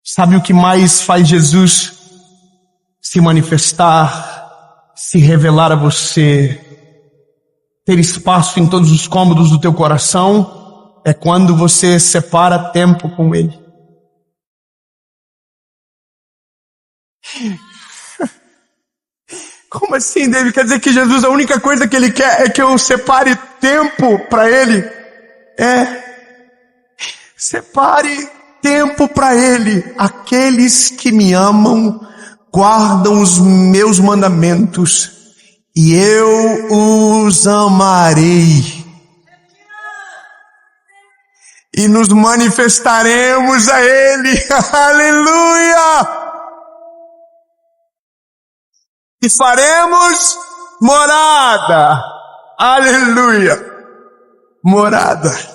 Sabe o que mais faz Jesus se manifestar, se revelar a você, ter espaço em todos os cômodos do teu coração? É quando você separa tempo com Ele. Como assim, David? Quer dizer que Jesus, a única coisa que Ele quer é que eu separe tempo para Ele? Separe tempo para Ele. Aqueles que me amam guardam os meus mandamentos e eu os amarei. E nos manifestaremos a Ele. Aleluia! E faremos morada. Aleluia! Morada.